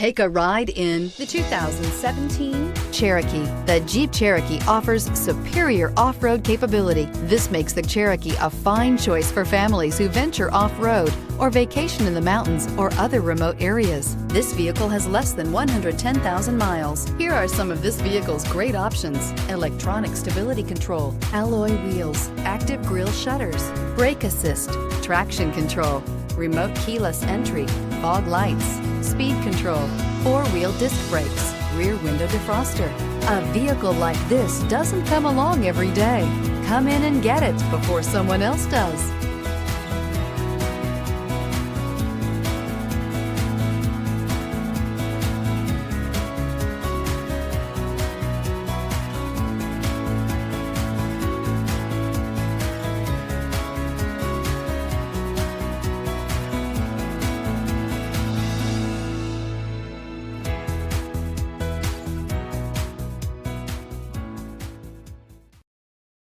Take a ride in the 2017 Cherokee. The Jeep Cherokee offers superior off-road capability. This makes the Cherokee a fine choice for families who venture off-road or vacation in the mountains or other remote areas. This vehicle has less than 110,000 miles. Here are some of this vehicle's great options: electronic stability control, alloy wheels, active grille shutters, brake assist, traction control, remote keyless entry, fog lights, speed control, four-wheel disc brakes, rear window defroster. A vehicle like this doesn't come along every day. Come in and get it before someone else does.